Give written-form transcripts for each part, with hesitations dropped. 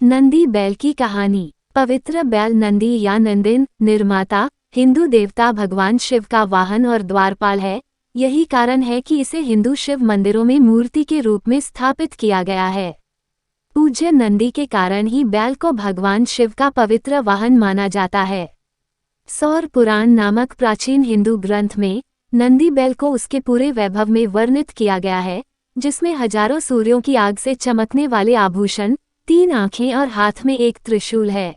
नंदी बैल की कहानी। पवित्र बैल नंदी या नंदिन निर्माता हिंदू देवता भगवान शिव का वाहन और द्वारपाल है। यही कारण है कि इसे हिंदू शिव मंदिरों में मूर्ति के रूप में स्थापित किया गया है। पूज्य नंदी के कारण ही बैल को भगवान शिव का पवित्र वाहन माना जाता है। सौर पुराण नामक प्राचीन हिंदू ग्रंथ में नंदी बैल को उसके पूरे वैभव में वर्णित किया गया है, जिसमें हजारों सूर्यों की आग से चमकने वाले आभूषण, 3 आंखें और हाथ में एक त्रिशूल है।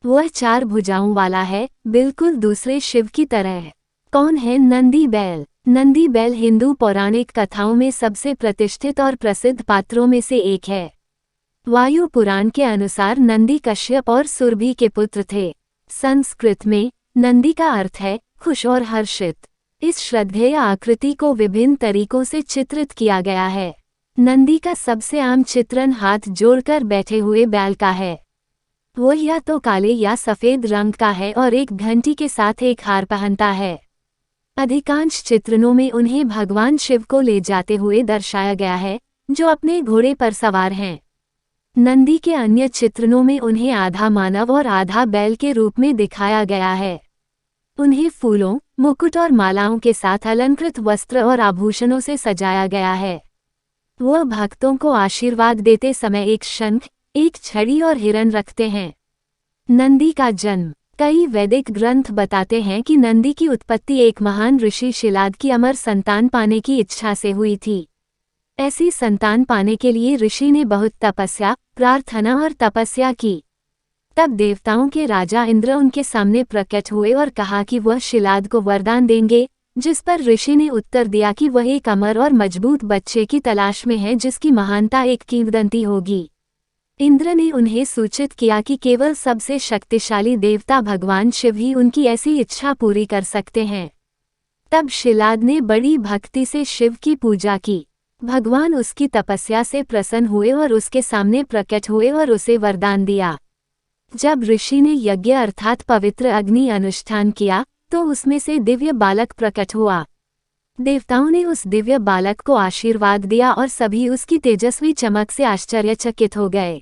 वह 4 भुजाओं वाला है, बिल्कुल दूसरे शिव की तरह। कौन है नंदी बैल? नंदी बैल हिंदू पौराणिक कथाओं में सबसे प्रतिष्ठित और प्रसिद्ध पात्रों में से एक है। वायु पुराण के अनुसार नंदी कश्यप और सुरभि के पुत्र थे। संस्कृत में नंदी का अर्थ है खुश और हर्षित। इस श्रद्धेय आकृति को विभिन्न तरीकों से चित्रित किया गया है। नंदी का सबसे आम चित्रण हाथ जोड़कर बैठे हुए बैल का है। वह या तो काले या सफेद रंग का है और एक घंटी के साथ एक हार पहनता है। अधिकांश चित्रणों में उन्हें भगवान शिव को ले जाते हुए दर्शाया गया है, जो अपने घोड़े पर सवार हैं। नंदी के अन्य चित्रणों में उन्हें आधा मानव और आधा बैल के रूप में दिखाया गया है। उन्हें फूलों, मुकुट और मालाओं के साथ अलंकृत वस्त्र और आभूषणों से सजाया गया है। वह भक्तों को आशीर्वाद देते समय एक शंख, एक छड़ी और हिरण रखते हैं। नंदी का जन्म। कई वैदिक ग्रंथ बताते हैं कि नंदी की उत्पत्ति एक महान ऋषि शिलाद की अमर संतान पाने की इच्छा से हुई थी। ऐसी संतान पाने के लिए ऋषि ने बहुत तपस्या, प्रार्थना और तपस्या की। तब देवताओं के राजा इंद्र उनके सामने प्रकट हुए और कहा कि वह शिलाद को वरदान देंगे, जिस पर ऋषि ने उत्तर दिया कि वह एक अमर और मजबूत बच्चे की तलाश में है, जिसकी महानता एक किंवदंती होगी। इंद्र ने उन्हें सूचित किया कि केवल सबसे शक्तिशाली देवता भगवान शिव ही उनकी ऐसी इच्छा पूरी कर सकते हैं। तब शिलाद ने बड़ी भक्ति से शिव की पूजा की। भगवान उसकी तपस्या से प्रसन्न हुए और उसके सामने प्रकट हुए और उसे वरदान दिया। जब ऋषि ने यज्ञ अर्थात पवित्र अग्नि अनुष्ठान किया, तो उसमें से दिव्य बालक प्रकट हुआ। देवताओं ने उस दिव्य बालक को आशीर्वाद दिया और सभी उसकी तेजस्वी चमक से आश्चर्यचकित हो गए।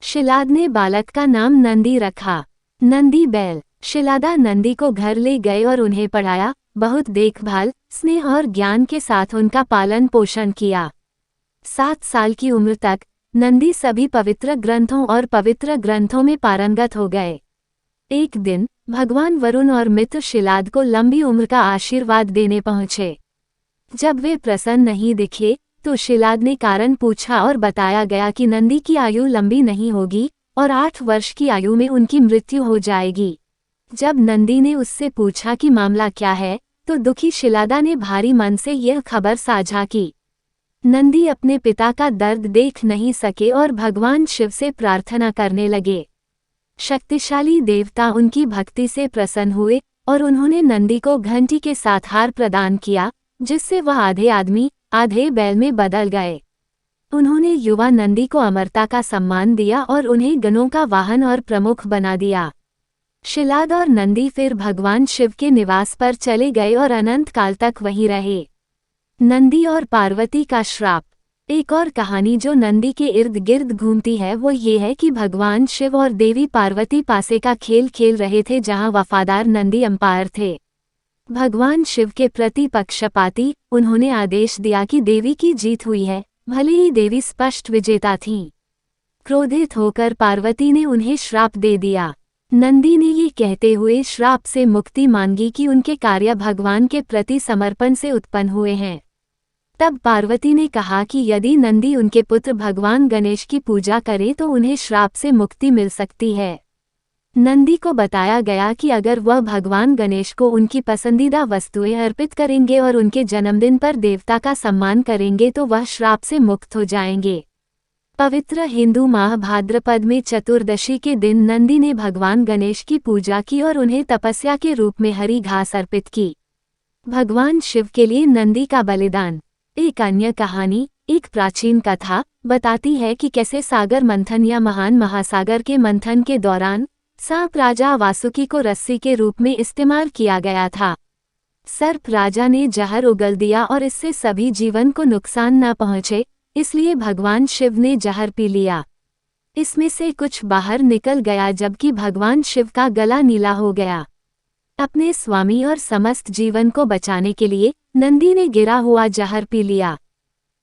शिलाद ने बालक का नाम नंदी रखा। नंदी बैल। शिलादा नंदी को घर ले गए और उन्हें पढ़ाया, बहुत देखभाल, स्नेह और ज्ञान के साथ उनका पालन पोषण किया। 7 साल की उम्र तक नंदी सभी पवित्र ग्रंथों और पवित्र ग्रंथों में पारंगत हो गए। एक दिन भगवान वरुण और मित्र शिलाद को लंबी उम्र का आशीर्वाद देने पहुंचे। जब वे प्रसन्न नहीं दिखे, तो शिलाद ने कारण पूछा और बताया गया कि नंदी की आयु लंबी नहीं होगी और 8 वर्ष की आयु में उनकी मृत्यु हो जाएगी। जब नंदी ने उससे पूछा कि मामला क्या है, तो दुखी शिलादा ने भारी मन से यह खबर साझा की। नंदी अपने पिता का दर्द देख नहीं सके और भगवान शिव से प्रार्थना करने लगे। शक्तिशाली देवता उनकी भक्ति से प्रसन्न हुए और उन्होंने नंदी को घंटी के साथ हार प्रदान किया, जिससे वह आधे आदमी आधे बैल में बदल गए। उन्होंने युवा नंदी को अमरता का सम्मान दिया और उन्हें गणों का वाहन और प्रमुख बना दिया। शिलाद और नंदी फिर भगवान शिव के निवास पर चले गए और अनंत काल तक वहीं रहे। नंदी और पार्वती का श्राप। एक और कहानी जो नंदी के इर्द गिर्द घूमती है वो ये है कि भगवान शिव और देवी पार्वती पासे का खेल खेल रहे थे, जहां वफादार नंदी अंपायर थे। भगवान शिव के प्रति पक्षपाती, उन्होंने आदेश दिया कि देवी की जीत हुई है, भले ही देवी स्पष्ट विजेता थीं। क्रोधित होकर पार्वती ने उन्हें श्राप दे दिया। नंदी ने ये कहते हुए श्राप से मुक्ति मांगी कि उनके कार्य भगवान के प्रति समर्पण से उत्पन्न हुए हैं। तब पार्वती ने कहा कि यदि नंदी उनके पुत्र भगवान गणेश की पूजा करे तो उन्हें श्राप से मुक्ति मिल सकती है। नंदी को बताया गया कि अगर वह भगवान गणेश को उनकी पसंदीदा वस्तुएं अर्पित करेंगे और उनके जन्मदिन पर देवता का सम्मान करेंगे तो वह श्राप से मुक्त हो जाएंगे। पवित्र हिंदू माह भाद्रपद में चतुर्दशी के दिन नंदी ने भगवान गणेश की पूजा की और उन्हें तपस्या के रूप में हरी घास अर्पित की। भगवान शिव के लिए नंदी का बलिदान। एक अन्य कहानी, एक प्राचीन कथा बताती है कि कैसे सागर मंथन या महान महासागर के मंथन के दौरान सांप राजा वासुकी को रस्सी के रूप में इस्तेमाल किया गया था। सर्प राजा ने जहर उगल दिया और इससे सभी जीवन को नुकसान न पहुंचे, इसलिए भगवान शिव ने जहर पी लिया। इसमें से कुछ बाहर निकल गया जबकि भगवान शिव का गला नीला हो गया। अपने स्वामी और समस्त जीवन को बचाने के लिए नंदी ने गिरा हुआ जहर पी लिया।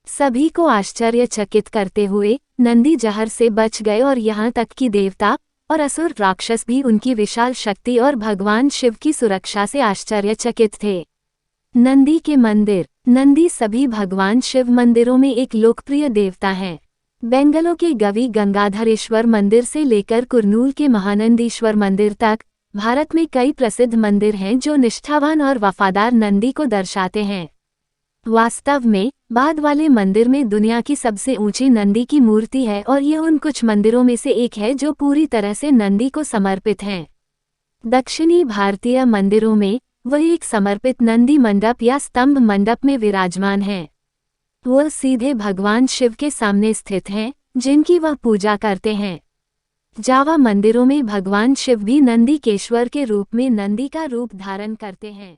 सभी को आश्चर्यचकित करते हुए नंदी जहर से बच गए और यहाँ तक कि देवता और असुर राक्षस भी उनकी विशाल शक्ति और भगवान शिव की सुरक्षा से आश्चर्यचकित थे। नंदी के मंदिर। नंदी सभी भगवान शिव मंदिरों में एक लोकप्रिय देवता हैं। बेंगलोर के गवी गंगाधरेश्वर मंदिर से लेकर कुरनूल के महानंदीश्वर मंदिर तक भारत में कई प्रसिद्ध मंदिर हैं जो निष्ठावान और वफादार नंदी को दर्शाते हैं। वास्तव में बाद वाले मंदिर में दुनिया की सबसे ऊंची नंदी की मूर्ति है और यह उन कुछ मंदिरों में से एक है जो पूरी तरह से नंदी को समर्पित हैं। दक्षिणी भारतीय मंदिरों में वह एक समर्पित नंदी मंडप या स्तंभ मंडप में विराजमान है। वह सीधे भगवान शिव के सामने स्थित हैं, जिनकी वह पूजा करते हैं। जावा मंदिरों में भगवान शिव भी नंदी केश्वर के रूप में नंदी का रूप धारण करते हैं।